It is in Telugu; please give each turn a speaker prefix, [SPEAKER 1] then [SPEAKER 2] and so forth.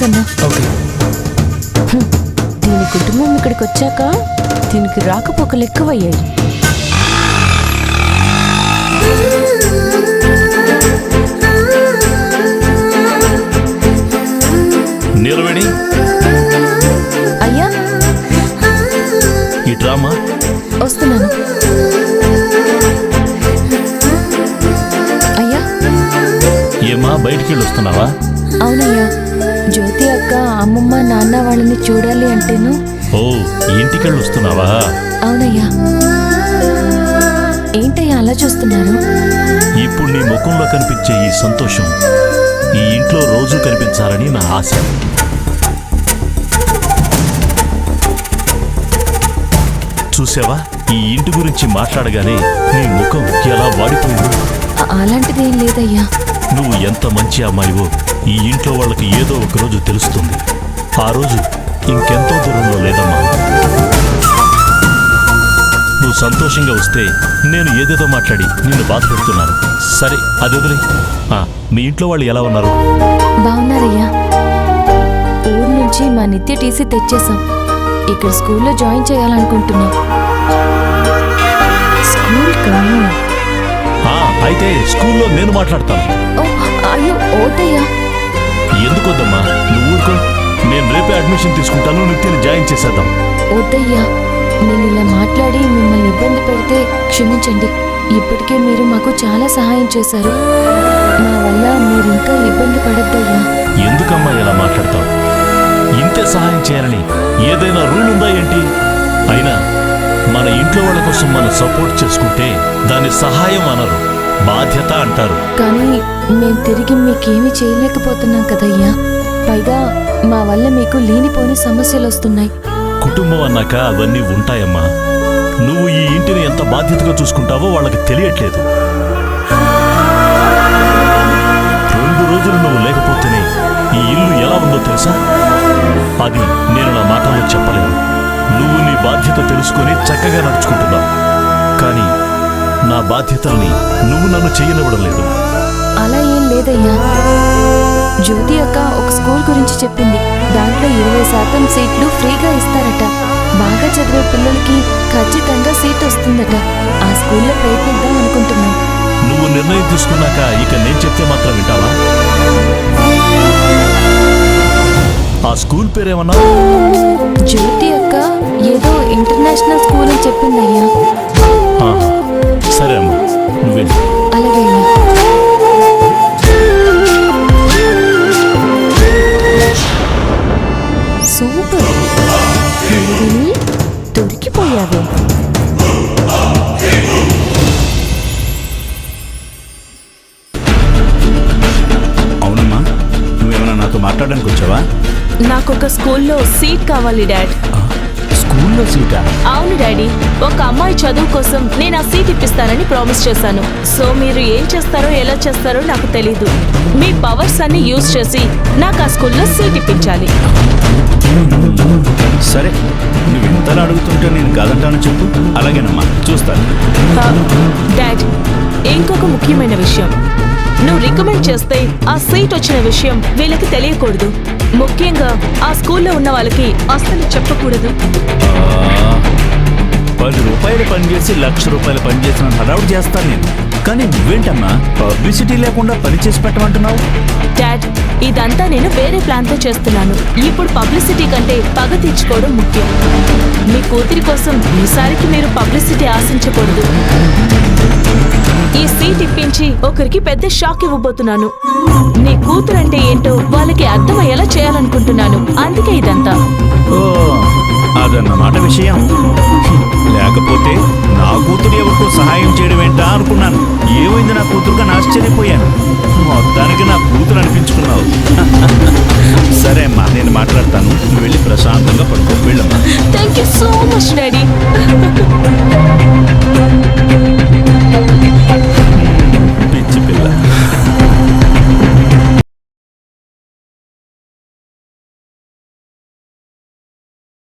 [SPEAKER 1] అన్నా.
[SPEAKER 2] ఓకే.
[SPEAKER 1] దీని కుటుంబం ఇక్కడికి వచ్చాక దీనికి రాకపోకలు ఎక్కువయ్యాయి.
[SPEAKER 3] నీలవేణి,
[SPEAKER 1] అయ్యా
[SPEAKER 3] ఈ డ్రామా
[SPEAKER 1] వస్తున్నాను. అయ్యా.
[SPEAKER 3] ఏమా బయటికి వెళ్ళి వస్తున్నావా?
[SPEAKER 1] అవునయ్యా, జ్యోతి అక్క అమ్మమ్మ నాన్న వాళ్ళని చూడాలి అంటేను.
[SPEAKER 3] ఓ, ఇంటికెళ్ళి వస్తున్నావా?
[SPEAKER 1] అవునయ్యా. ఏంటయ్యా అలా చూస్తున్నారు?
[SPEAKER 3] ఇప్పుడు నీ ముఖంలో కనిపించే ఈ సంతోషం ఈ ఇంట్లో రోజూ కనిపించాలని నా ఆశ. చూసావా, ఈ ఇంటి గురించి మాట్లాడగానే నీ ముఖం ఎలా వాడిపోయిందో.
[SPEAKER 1] అలాంటిది ఏం లేదయ్యా.
[SPEAKER 3] నువ్వు ఎంత మంచి అమ్మాయివో ఈ ఇంట్లో వాళ్ళకి ఏదో ఒక రోజు తెలుస్తుంది. ఆ రోజు ఇంకెంతో దూరంలో లేదమ్మా. నువ్వు సంతోషంగా వస్తే నేను ఏదేదో మాట్లాడి నిన్ను బాధ పెడుతున్నాను. సరే, అది వదిలే. మీ ఇంట్లో వాళ్ళు ఎలా ఉన్నారు?
[SPEAKER 1] బాగున్నారయ్యా. ఊరు నుంచి మా నిత్య టీసీ తెచ్చేసాం. ఇక్కడ స్కూల్లో జాయిన్ చేయాలనుకుంటున్నాం.
[SPEAKER 3] అయితే స్కూల్లో నేను మాట్లాడతాను.
[SPEAKER 1] అయ్యో ఓదయ్యా.
[SPEAKER 3] ఎందుకు వద్దమ్మా, నువ్వు ఊరుకో. నేను రేపే అడ్మిషన్ తీసుకుంటాను, నిత్యని జాయిన్ చేసేద్దాం.
[SPEAKER 1] వద్దయ్యా, నేను ఇలా మాట్లాడి మిమ్మల్ని ఇబ్బంది పెడితే క్షమించండి. ఇప్పటికే మీరు మాకు చాలా సహాయం చేశారు. మా వల్ల మీరు ఇంకా ఇబ్బంది పడద్దయ్యా.
[SPEAKER 3] ఎందుకమ్మా ఇలా మాట్లాడతావు? ఇంతే సహాయం చేయాలని ఏదైనా రూల్ ఉందా ఏంటి? అయినా మన ఇంట్లో వాళ్ళ కోసం మనం సపోర్ట్ చేసుకుంటే దాన్ని సహాయం అనరు, బాధ్యత అంటారు.
[SPEAKER 1] కానీ మేము తిరిగి మీకేమీ చేయలేకపోతున్నాం కదయ్యా. పైగా మా వల్ల మీకు లేనిపోని సమస్యలు వస్తున్నాయి.
[SPEAKER 3] కుటుంబం అన్నాక అవన్నీ ఉంటాయమ్మా. నువ్వు ఈ ఇంటిని ఎంత బాధ్యతగా చూసుకుంటావో వాళ్ళకి తెలియట్లేదు. 2 రోజులు నువ్వు లేకపోతేనే ఈ ఇల్లు ఎలా ఉందో తెలుసా? అది నేను నా మాటల్లో చెప్పలేను. నువ్వు నీ బాధ్యత తెలుసుకొని చక్కగా నడుచుకుంటున్నావు. కానీ నా బాధ్యతల్ని నువ్వు నన్ను చేయనివ్వడం లేదు.
[SPEAKER 1] అలా ఏం లేదయ్యా. జ్యోతి అక్క ఒక స్కూల్ గురించి చెప్పింది. దాంట్లో 20% సీట్లు ఫ్రీగా ఇస్తారట. బాగా చదివే పిల్లలకి ఖచ్చితంగా సీట్ వస్తుందట. ఆ స్కూల్లో ప్రయత్నిద్దాం అనుకుంటున్నాం.
[SPEAKER 3] నువ్వు నిర్ణయం తీసుకున్నాక ఇక నేను చెప్తే మాత్రం వింటావా? ఆ స్కూల్ పేరేమన్నా?
[SPEAKER 1] జ్యోతి అక్క ఏదో ఇంటర్నేషనల్ స్కూల్ అని చెప్పిందయ్యా.
[SPEAKER 3] సరే అమ్మా, నువ్వే.
[SPEAKER 1] అలాగే అయ్యా. సూపర్, దొరికిపోయావే.
[SPEAKER 4] అవునమ్మా, నువ్వేమన్నా నాతో మాట్లాడడానికి వచ్చావా?
[SPEAKER 5] నాకొక స్కూల్లో సీట్ కావాలి డాడ్.
[SPEAKER 4] స్కూల్లో సీటా?
[SPEAKER 5] అవును డాడీ, ఒక అమ్మాయి చదువు కోసం నేను ఆ సీట్ ఇప్పిస్తానని ప్రామిస్ చేశాను. సో మీరు ఏం చేస్తారో ఎలా చేస్తారో నాకు తెలీదు. మీ పవర్స్ అన్ని యూజ్ చేసి నాకు ఆ స్కూల్లో సీట్ ఇప్పించాలి.
[SPEAKER 4] సరే, నువ్వు ఇంతలా అడుగుతుంటే నేను కాదంటాను చెప్పు. అలాగేనమ్మా, చూస్తాను.
[SPEAKER 5] డాడ్, ఇంకొక ముఖ్యమైన విషయం. నువ్వు రికమెండ్ చేస్తే ఆ సీట్ వచ్చిన విషయం వీళ్ళకి తెలియకూడదు. ముఖ్యంగా ఆ స్కూల్లో ఉన్న వాళ్ళకి అస్సలు చెప్పకూడదు.
[SPEAKER 4] 10 రూపాయలు పనిచేసి 1,00,000 రూపాయలు పనిచేసిన హడావుడు చేస్తాను నేను. కానీ నువ్వేంటమ్మా పబ్లిసిటీ లేకుండా పని చేసి పెట్టమంటున్నావు?
[SPEAKER 5] డాడ్, ఇదంతా నేను వేరే ప్లాన్తో చేస్తున్నాను. ఇప్పుడు పబ్లిసిటీ కంటే పగ తీర్చుకోవడం ముఖ్యం. మీ కూతురి కోసం ఈసారికి మీరు పబ్లిసిటీ ఆశించకూడదు. ఈ సీట్ ఇప్పించి ఒకరికి పెద్ద షాక్ ఇవ్వబోతున్నాను. నీ కూతురు అంటే ఏంటో వాళ్ళకి అర్థమయ్యేలా చేయాలనుకుంటున్నాను. అందుకే ఇదంతా.
[SPEAKER 4] ఓ, అదన్నమాట విషయం. లేకపోతే నా కూతురు ఎవరికో సహాయం చేయడం ఏంటా అనుకున్నాను. ఏమైంది నా కూతురుగా ఆశ్చర్యపోయాను. మొత్తానికి నా కూతురు అనిపించుకున్నావు. సరే అమ్మా, నేను మాట్లాడతాను. నువ్వు వెళ్ళి ప్రశాంతంగా పడుకో. వెళ్ళమ్మా.
[SPEAKER 5] Thank you so much daddy.